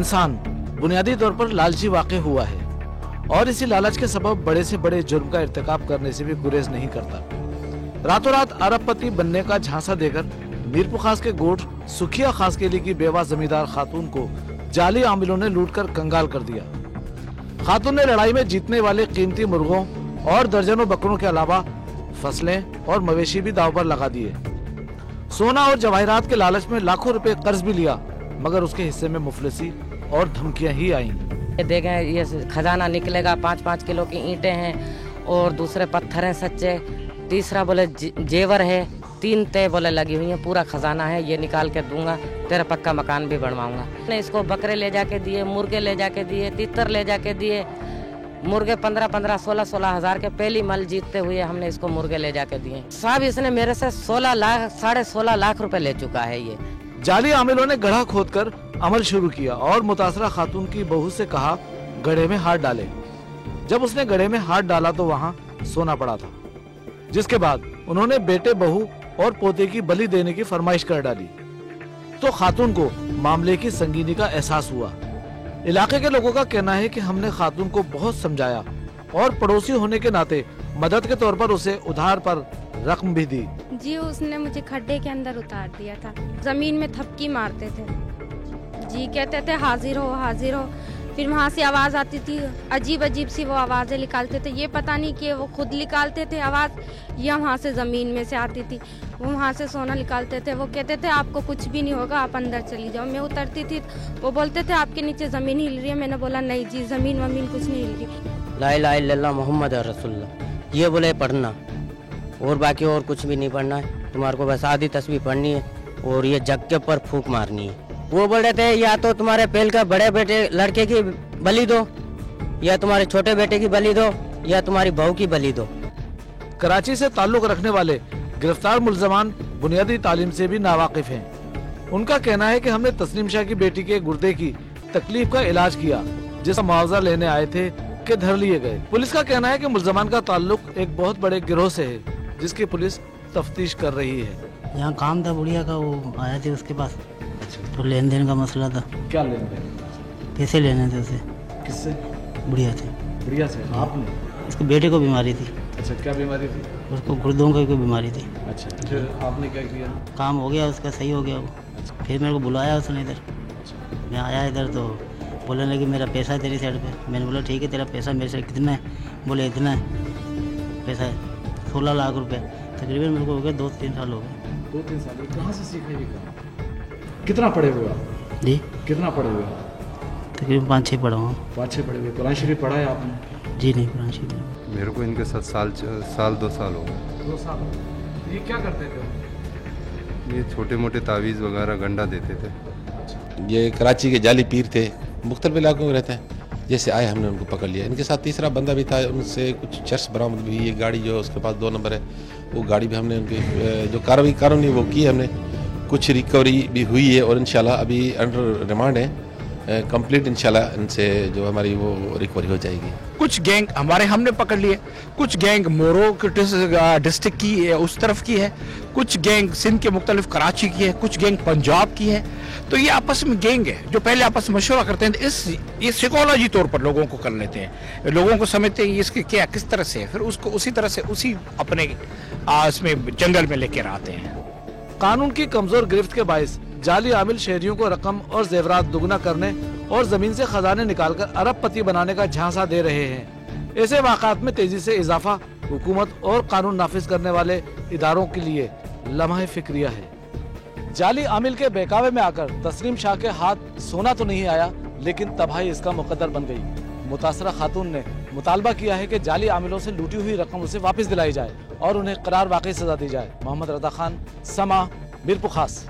इंसान बुनियादी तौर पर लालची वाक़ हुआ है और इसी लालच के सबब बड़े से बड़े जुर्म का इर्तिकाब करने से भी गुरेज नहीं करता। रातों रात अरबपति बनने का झांसा देकर मीरपुर खास के गोठ सुखिया खास केली की बेवा जमींदार खातून को जाली आमिलों ने लूटकर कंगाल कर दिया। खातून ने लड़ाई में जीतने वाले कीमती मुर्गों और दर्जनों बकरों के अलावा फसलें और मवेशी भी दांव पर लगा दिए। सोना और जवाहरात के लालच में लाखों रुपए कर्ज भी लिया, मगर उसके हिस्से में मुफलिसी और धमकियां ही आईं। देखें ये खजाना निकलेगा, 5-5 किलो की ईंटें हैं और दूसरे पत्थर हैं सच्चे, तीसरा बोले जेवर है, 3 तय बोले लगी हुई हैं, पूरा खजाना है, ये निकाल के दूंगा, तेरा पक्का मकान भी बनवाऊंगा। मैंने इसको बकरे ले जाके दिए, मुर्गे ले जाके दिए, तीतर ले जाके दिए, मुर्गे 15-15, 16-16 हजार के पहली मल जीतते हुए हमने इसको मुर्गे ले जाके दिए। साहब इसने मेरे से 16 लाख 16.5 लाख रुपए ले चुका है। ये जाली आमिलों ने गड्ढा खोदकर अमल शुरू किया और मुतासरा खातून की बहू से कहा गड्ढे में हाथ डाले। जब उसने गड्ढे में हाथ डाला तो वहाँ सोना पड़ा था, जिसके बाद उन्होंने बेटे, बहू और पोते की बलि देने की फरमाइश कर डाली। तो खातून को मामले की संगीनी का एहसास हुआ। इलाके के लोगों का कहना है कि हमने खातून को बहुत समझाया और पड़ोसी होने के नाते मदद के तौर पर उसे उधार पर रकम भी दी। जी उसने मुझे खड्डे के अंदर उतार दिया था, जमीन में थपकी मारते थे जी, कहते थे हाजिर हो हाजिर हो। फिर वहाँ से आवाज़ आती थी, अजीब अजीब सी वो आवाज़ें निकालते थे, ये पता नहीं कि वो खुद निकालते थे आवाज़ या वहाँ से ज़मीन में से आती थी। वो वहाँ से सोना निकालते थे, वो कहते थे आपको कुछ भी नहीं होगा, आप अंदर चली जाओ। मैं उतरती थी, वो बोलते थे आपके नीचे ज़मीन हिल रही है। मैंने बोला नहीं जी, ज़मीन वमीन कुछ नहीं हिल रही। ला इलाहा इल्लल्लाह मुहम्मद रसूलुल्लाह ये बोले पढ़ना, और बाकी और कुछ भी नहीं पढ़ना है, तुम्हारे को बस आधी तस्बीह पढ़नी है और ये जग के ऊपर फूंक मारनी है। वो बोल रहे थे या तो तुम्हारे पहल का बड़े बेटे लड़के की बलि दो, या तुम्हारे छोटे बेटे की बलि दो, या तुम्हारी बहू की बलि दो। कराची से ताल्लुक रखने वाले गिरफ्तार मुल्जमान बुनियादी तालीम से भी नावाकिफ हैं। उनका कहना है कि हमने तस्लीम शाह की बेटी के गुर्दे की तकलीफ का इलाज किया, जिसका मुआवजा लेने आए थे कि धर लिए गए। पुलिस का कहना है कि मुल्जमान का ताल्लुक एक बहुत बड़े गिरोह से है, जिसकी पुलिस तफ्तीश कर रही है। यहाँ काम था बुढ़िया का, वो आया थे उसके पास, तो लेन देन का मसला था। क्या लेन देन? पैसे लेने थे उसे। किससे? बुढ़िया से। बुढ़िया से? आपने? उसके बेटे को बीमारी थी। अच्छा, क्या बीमारी थी? उसको गुर्दों की कोई बीमारी थी। अच्छा, फिर आपने क्या किया? काम हो गया उसका, सही हो गया वो। अच्छा। फिर मेरे को बुलाया उसने इधर। मैं आया इधर तो बोलने लगे मेरा पैसा है तेरी साइड पे। मैंने बोला ठीक है, तेरा पैसा मेरे से कितना है? बोले इतना है पैसा है, 16 लाख रुपए। तकरीबन मेरे को हो गया 2-3 साल हो गए। 2-3 साल? कहाँ से सीखा ये काम? कितना पढ़े हुए आप? जी कितना पढ़े हुए आप? तकरीबन 5-6 पढ़ा हूँ। 5-6 पढ़े हुए। कुरान शरीफ पढ़ा है आपने? जी नहीं, कुरान शरीफ। मेरे को इनके साथ साल 2 साल हो गए। 2 साल? ये क्या करते थे? ये छोटे मोटे तावीज़ वगैरह गंडा देते थे। ये कराची के जाली पीर थे, मुख्तलिफ इलाकों में रहते हैं। जैसे आए हमने उनको पकड़ लिया। इनके साथ तीसरा बंदा भी था, उनसे कुछ चर्च बरामद हुई। ये गाड़ी जो उसके पास 2 नंबर है, वो गाड़ी भी हमने उनके जो कार्रवाई वो की हमने। कुछ रिकवरी भी हुई है और इंशाल्लाह अभी अंडर रिमांड है। कंप्लीट इंशाल्लाह इनसे जो हमारी वो रिकवरी हो जाएगी। कुछ गैंग हमने पकड़ लिए, कुछ गैंग मोरो डिस्ट्रिक्ट की है, उस तरफ की है, कुछ गैंग सिंध के मुख्तलिफ कराची की है, कुछ गैंग पंजाब की है। तो ये आपस में गैंग है जो पहले आपस में मशवरा करते हैं। ये साइकोलॉजी तौर पर लोगों को कर लेते हैं, लोगों को समझते हैं इसके क्या किस तरह से है, फिर उसको उसी तरह से उसी अपने इसमें जंगल में लेकर आते हैं। कानून की कमजोर गिरफ्त के बायस जाली आमिल शहरियों को रकम और जेवरात दुगना करने और जमीन से खजाने निकालकर अरबपति बनाने का झांसा दे रहे हैं। ऐसे वाक़ात में तेजी से इजाफा हुकूमत और कानून नाफिज करने वाले इदारों के लिए लम्हा फिक्रिया है। जाली आमिल के बहकावे में आकर तस्लीम शाह के हाथ सोना तो नहीं आया, लेकिन तबाही इसका मुकद्दर बन गई। मुतासरा खातून ने मुतालबा किया है कि जाली आमिलों से लूटी हुई रकम उसे वापस दिलाई जाए और उन्हें करार वाकई सजा दी जाए। मोहम्मद रज़ा खान, समा, मीरपुर खास।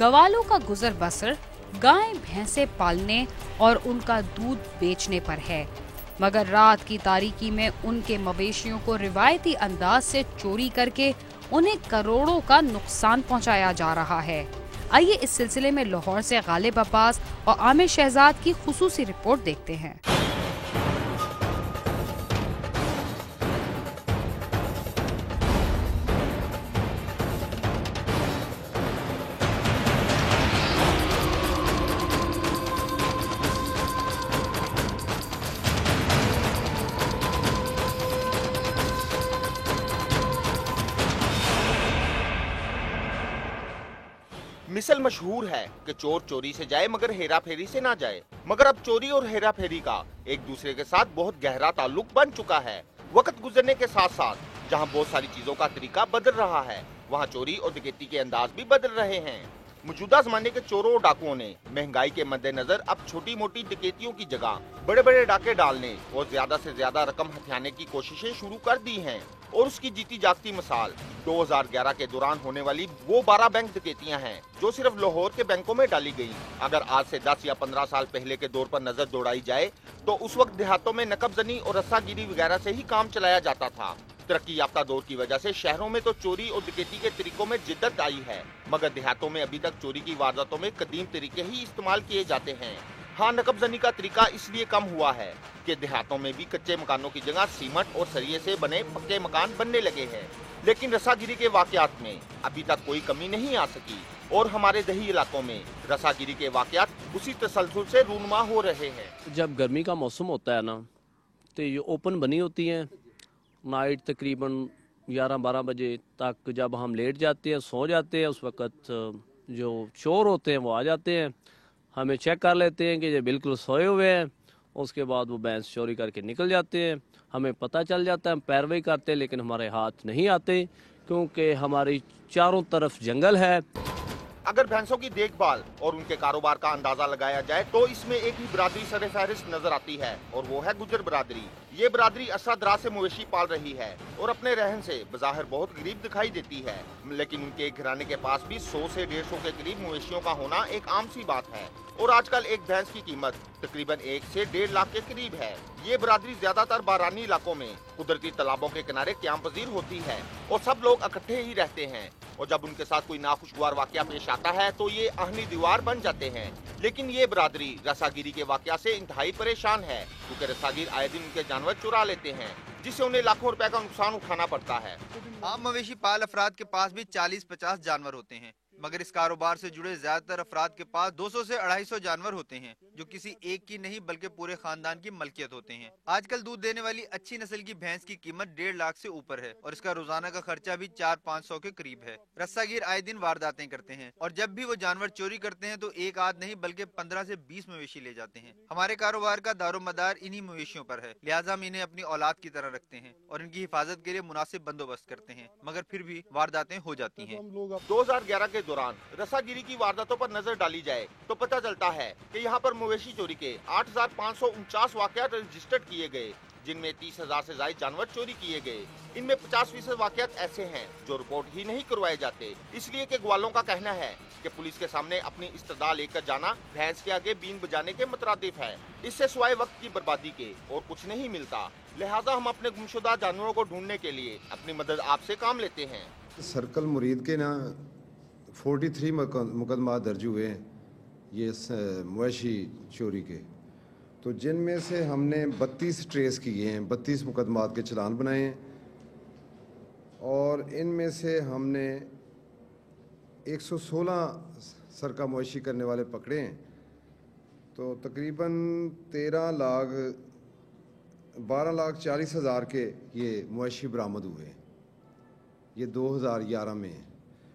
गवालों का गुजर बसर गाय भैंसे पालने और उनका दूध बेचने पर है, मगर रात की तारीकी में उनके मवेशियों को रिवायती अंदाज से चोरी करके उन्हें करोड़ों का नुकसान पहुंचाया जा रहा है। आइए इस सिलसिले में लाहौर से गालिब अब्बास और आमिर शहजाद की खुसूसी रिपोर्ट देखते हैं। मिसल मशहूर है कि चोर चोरी से जाए मगर हेरा फेरी से ना जाए, मगर अब चोरी और हेरा फेरी का एक दूसरे के साथ बहुत गहरा ताल्लुक बन चुका है। वक्त गुजरने के साथ साथ जहां बहुत सारी चीजों का तरीका बदल रहा है, वहां चोरी और डकैती के अंदाज भी बदल रहे हैं। मौजूदा जमाने के चोरों और डाकुओं ने महंगाई के मद्देनजर अब छोटी मोटी डकैतियों की जगह बड़े बड़े डाके डालने और ज्यादा से ज्यादा रकम हथियाने की कोशिशें शुरू कर दी हैं। और उसकी जीती जागती मिसाल 2011 के दौरान होने वाली वो 12 बैंक डकैतियां हैं जो सिर्फ लाहौर के बैंकों में डाली गयी। अगर आज से 10 या 15 साल पहले के दौर पर नजर दौड़ाई जाए तो उस वक्त देहातों में नकबजनी और रस्सागिरी वगैरह से ही काम चलाया जाता था। तरक्की याफ्ता दौर की वजह से शहरों में तो चोरी और डकैती के तरीकों में जिद्दत आई है, मगर देहातों में अभी तक चोरी की वारदातों में कदीम तरीके ही इस्तेमाल किए जाते हैं। हाँ, नकबजनी का तरीका इसलिए कम हुआ है कि देहातों में भी कच्चे मकानों की जगह सीमेंट और सरिये से बने पक्के मकान बनने लगे हैं, लेकिन रस्सागिरी के वाकयात में अभी तक कोई कमी नहीं आ सकी और हमारे दही इलाकों में रस्सागिरी के वाकयात उसी तसलसल से रूनुमा हो रहे हैं। जब गर्मी का मौसम होता है ना, तो ये ओपन बनी होती है। नाइट तकरीबन 11-12 बजे तक जब हम लेट जाते हैं, सो जाते हैं, उस वक़्त जो चोर होते हैं वो आ जाते हैं, हमें चेक कर लेते हैं कि ये बिल्कुल सोए हुए हैं। उसके बाद वो भैंस चोरी करके निकल जाते हैं। हमें पता चल जाता है, हम पैरवी करते हैं, लेकिन हमारे हाथ नहीं आते क्योंकि हमारी चारों तरफ जंगल है। अगर भैंसों की देखभाल और उनके कारोबार का अंदाजा लगाया जाए तो इसमें एक ही बरादरी सरे फहरिस्त नजर आती है और वो है गुजर बरादरी। ये बरादरी अरसा दराज से मवेशी पाल रही है और अपने रहन से बज़ाहिर बहुत गरीब दिखाई देती है, लेकिन उनके एक घराने के पास भी 100 से 150 के करीब मवेशियों का होना एक आम सी बात है और आजकल एक भैंस की कीमत तकरीबन 1 से 1.5 लाख के करीब है। ये बरादरी ज्यादातर बारानी इलाकों में कुदरती तालाबों के किनारे क़याम पजीर होती है और सब लोग इकट्ठे ही रहते हैं और जब उनके साथ कोई नाखुशगवार वाकया पेश आता है तो ये आहनी दीवार बन जाते हैं। लेकिन ये बरादरी रस्सागिरी के वाकया से इंतहाई परेशान है क्योंकि रस्सागिर आए दिन उनके जानवर चुरा लेते हैं जिससे उन्हें लाखों रुपए का नुकसान उठाना पड़ता है। आम मवेशी पाल अफराद के पास भी 40-50 जानवर होते हैं, मगर इस कारोबार से जुड़े ज्यादातर अफराद के पास 200 से 250 जानवर होते हैं जो किसी एक की नहीं बल्कि पूरे खानदान की मलकियत होते हैं। आजकल दूध देने वाली अच्छी नस्ल की भैंस की कीमत 1.5 लाख से ऊपर है और इसका रोजाना का खर्चा भी 400-500 के करीब है। रस्सागिर आए दिन वारदातें करते हैं और जब भी वो जानवर चोरी करते हैं तो एक आध नहीं बल्कि 15 से 20 मवेशी ले जाते हैं। हमारे कारोबार का दारोमदार इन्हीं मवेशियों पर है, लिहाजा हम इन्हें अपनी औलाद की तरह रखते हैं और इनकी हिफाजत के लिए मुनासिब बंदोबस्त करते हैं, मगर फिर भी वारदातें हो जाती हैं। 2011 के दौरान रस्सागिरी की वारदातों पर नजर डाली जाए तो पता चलता है कि यहाँ पर मवेशी चोरी के 8,549 वाकयात रजिस्टर्ड किए गए, जिनमें 30,000 से ज्यादा जानवर चोरी किए गए। इनमें 50% वाकयात ऐसे हैं जो रिपोर्ट ही नहीं करवाए जाते, इसलिए कि ग्वालों का कहना है कि पुलिस के सामने अपनी इस्तदा लेकर जाना भैंस के आगे बीन बजाने के मुतरादिफ है। इससे सिवाय वक्त की बर्बादी के और कुछ नहीं मिलता, लिहाजा हम अपने गुमशुदा जानवरों को ढूंढने के लिए अपनी मदद आपसे काम लेते हैं। सर्कल मुरीद के ना 43 मुकदमा दर्ज हुए हैं ये मवेशी चोरी के, तो जिनमें से हमने 32 ट्रेस किए हैं, 32 मुकदमात के चलान बनाए हैं और इनमें से हमने 116 सरका मवेशी करने वाले पकड़े हैं। तो तकरीबन 12,40,000 के ये मवेशी बरामद हुए हैं। ये 2011 में है।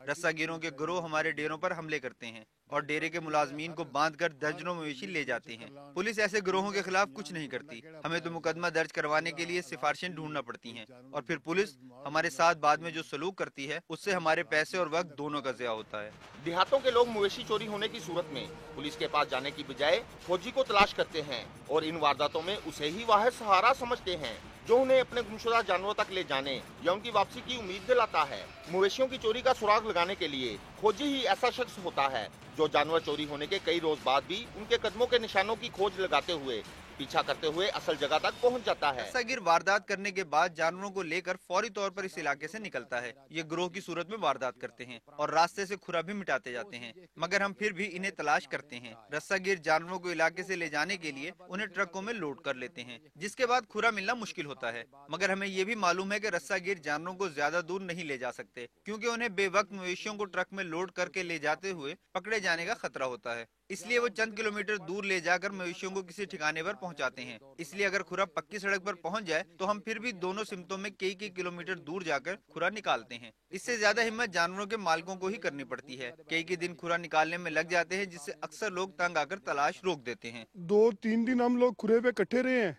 रस्सागिरों के गिरोह हमारे डेरों पर हमले करते हैं और डेरे के मुलाजमीन को बांधकर दर्जनों मवेशी ले जाते हैं। पुलिस ऐसे गिरोहों के खिलाफ कुछ नहीं करती, हमें तो मुकदमा दर्ज करवाने के लिए सिफारिशें ढूंढना पड़ती हैं और फिर पुलिस हमारे साथ बाद में जो सलूक करती है उससे हमारे पैसे और वक्त दोनों का ज़िया होता है। देहातों के लोग मवेशी चोरी होने की सूरत में पुलिस के पास जाने की बजाय फौजी को तलाश करते हैं और इन वारदातों में उसे ही वाहिद सहारा समझते हैं। जो उन्हें अपने गुमशुदा जानवरों तक ले जाने या उनकी वापसी की उम्मीद दिलाता है। मवेशियों की चोरी का सुराग लगाने के लिए खोजी ही ऐसा शख्स होता है जो जानवर चोरी होने के कई रोज बाद भी उनके कदमों के निशानों की खोज लगाते हुए पीछा करते हुए असल जगह तक पहुंच जाता है। रस्सागिर वारदात करने के बाद जानवरों को लेकर फौरी तौर पर इस इलाके से निकलता है। ये गिरोह की सूरत में वारदात करते हैं और रास्ते से खुरा भी मिटाते जाते हैं, मगर हम फिर भी इन्हें तलाश करते हैं। रस्सागिर जानवरों को इलाके से ले जाने के लिए उन्हें ट्रकों में लोड कर लेते हैं, जिसके बाद खुरा मिलना मुश्किल होता है। मगर हमें ये भी मालूम है कि रस्सागिर जानवरों को ज्यादा दूर नहीं ले जा सकते, क्योंकि उन्हें बेवक्त मवेशियों को ट्रक में लोड करके ले जाते हुए पकड़े जाने का खतरा होता है। इसलिए वो चंद किलोमीटर दूर ले जाकर मवेशियों को किसी ठिकाने पर पहुंचाते हैं। इसलिए अगर खुरा पक्की सड़क पर पहुंच जाए तो हम फिर भी दोनों सिमतों में कई किलोमीटर दूर जाकर खुरा निकालते हैं। इससे ज्यादा हिम्मत जानवरों के मालिकों को ही करनी पड़ती है। कई दिन खुरा निकालने में लग जाते हैं, जिससे अक्सर लोग तंग आकर तलाश रोक देते हैं। 2-3 दिन हम लोग खुरे पे इकट्ठे रहे हैं,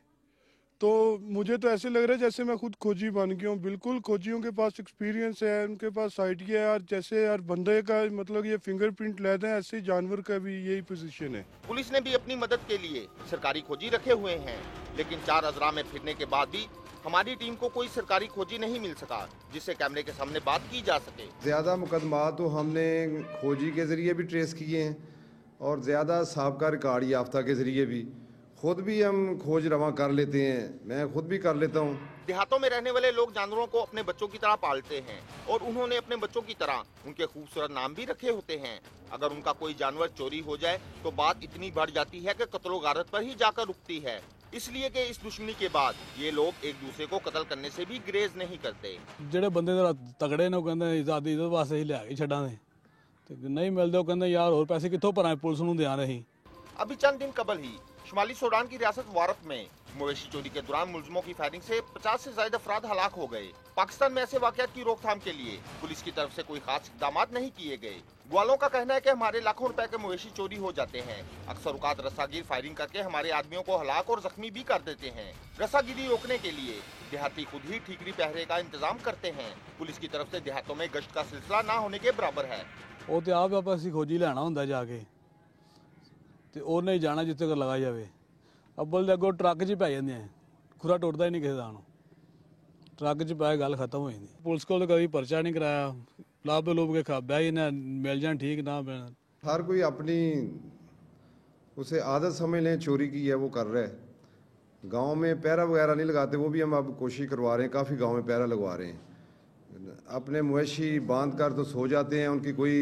तो मुझे तो ऐसे लग रहा है जैसे मैं खुद खोजी बन गया हूँ। बिल्कुल खोजियों के पास एक्सपीरियंस है, उनके पास आइडिया है यार, जैसे यार बंदे का मतलब ये फिंगरप्रिंट लेते हैं, ऐसे जानवर का भी यही पोजीशन है। पुलिस ने भी अपनी मदद के लिए सरकारी खोजी रखे हुए हैं, लेकिन 4 अजरा में फिरने के बाद भी हमारी टीम को कोई सरकारी खोजी नहीं मिल सका जिससे कैमरे के सामने बात की जा सके। ज़्यादा मुकदमा तो हमने खोजी के ज़रिए भी ट्रेस किए हैं और ज़्यादा साबका रिकॉर्ड याफ्ता के ज़रिए भी खुद भी हम खोज रवा कर लेते हैं। मैं खुद भी कर लेता हूँ। देहातों में रहने वाले लोग जानवरों को अपने बच्चों की तरह पालते हैं और उन्होंने अपने बच्चों की तरह उनके खूबसूरत नाम भी रखे होते हैं। अगर उनका कोई जानवर चोरी हो जाए तो बात इतनी बढ़ जाती है कि कत्लो गारत पर ही जाकर रुकती है, इसलिए कि इस दुश्मनी के बाद ये लोग एक दूसरे को कत्ल करने से भी ग्रेज नहीं करते। ਜਿਹੜੇ ਬੰਦੇ ਦਾ ਤਗੜੇ ਨੇ ਉਹ ਕਹਿੰਦੇ ਆਜ਼ਾਦੀ ਦੇ ਵਾਸਤੇ ਹੀ ਲਿਆ ਕੇ ਛੱਡਾਂਗੇ ਤੇ ਨਹੀਂ ਮਿਲਦੇ ਉਹ ਕਹਿੰਦੇ ਯਾਰ ਹੋਰ ਪੈਸੇ ਕਿੱਥੋਂ ਭਰਾਂ ਪੁਲਿਸ ਨੂੰ ਦਿਆਂ ਰਹੀ। अभी चंद दिन कबल ही शुमाली सूडान की रियासत वारफ में मवेशी चोरी के दौरान मुलजिमों की फायरिंग से 50 से ज्यादा अफराद हलाक हो गए। पाकिस्तान में ऐसे वाकयात की रोकथाम के लिए पुलिस की तरफ से कोई खास इकदाम नहीं किए गए। ग्वालों का कहना है कि हमारे लाखों रुपए के मवेशी चोरी हो जाते हैं। अक्सर औकात रस्सागिर फायरिंग करके हमारे आदमियों को हलाक और जख्मी भी कर देते हैं। रस्सागिरी रोकने के लिए देहाती खुद ही ठीकरी पहरे का इंतजाम करते हैं। पुलिस की तरफ से देहातों में गश्त का सिलसिला न होने के बराबर है। ਉਹ ਤੇ ਆਪ ਆਪਾਂ ਅਸੀਂ ਖੋਜੀ ਲੈਣਾ ਹੁੰਦਾ ਜਾ ਕੇ ਤੇ ਉਹਨੇ ਹੀ ਜਾਣਾ ਜਿੱਥੇ ਤੱਕ ਲਗਾ ਜਾਵੇ। ਅੱਬਲ ਦੇ ਅੱਗੋਂ ਟਰੱਕ 'ਚ ਪੈ ਜਾਂਦੇ ਆ, ਖੁਰਾ ਟੁੱਟਦਾ ਹੀ ਨਹੀਂ ਕਿਸੇ ਦਾ ਹੁਣ। ਟਰੱਕ 'ਚ ਪੈ ਗੱਲ ਖਤਮ ਹੋ ਜਾਂਦੀ। ਪੁਲਿਸ ਕੋਲ ਕਦੀ ਪਰਚਾ ਨਹੀਂ ਕਰਾਇਆ, ਲਾਭ ਲੋਭ के खा बह ना मिल जाए ठीक ना मिल। हर कोई अपनी उसे आदत समझ लें चोरी की है वो कर रहा है। गांव में पहरा वगैरह नहीं लगाते, वो भी हम अब कोशिश करवा रहे हैं। काफ़ी गांव में पहरा लगवा रहे हैं। अपने मवेशी बांध कर तो सो जाते हैं, उनकी कोई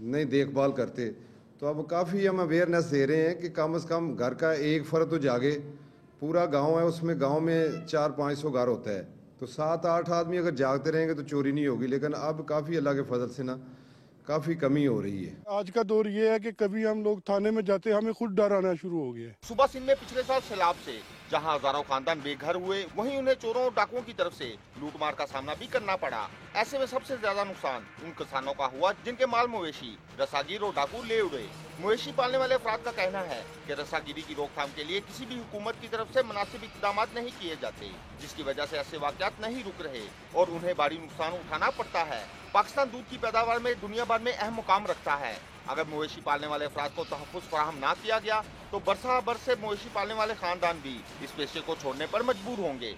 नहीं देखभाल करते। तो अब काफ़ी हम अवेयरनेस दे रहे हैं कि कम से कम घर का एक फ़र्द तो जागे। पूरा गांव है, उसमें गांव में 400-500 घर होता है, तो 7-8 आदमी अगर जागते रहेंगे तो चोरी नहीं होगी। लेकिन अब काफ़ी अल्लाह के फजल से ना काफ़ी कमी हो रही है। आज का दौर ये है कि कभी हम लोग थाने में जाते हैं, हमें खुद डर आना शुरू हो गया है। सूबा सिंध में पिछले साल सैलाब से जहां हजारों खानदान बेघर हुए, वहीं उन्हें चोरों और डाकुओं की तरफ से लूटमार का सामना भी करना पड़ा। ऐसे में सबसे ज्यादा नुकसान उन किसानों का हुआ जिनके माल मवेशी रस्सागिर और डाकू ले उड़े। मवेशी पालने वाले अफराद का कहना है कि रस्सागिरी की रोकथाम के लिए किसी भी हुकूमत की तरफ से मुनासिब इक़दाम नहीं किए जाते, जिसकी वजह से ऐसे वाक़यात नहीं रुक रहे और उन्हें भारी नुकसान उठाना पड़ता है। पाकिस्तान दूध की पैदावार में दुनिया भर में अहम मुकाम रखता है। अगर मवेशी पालने वाले अफराद को तहफ़्फ़ुज़ फराहम ना किया गया तो बरसा बरस से मवेशी पालने वाले खानदान भी इस पेशे को छोड़ने पर मजबूर होंगे।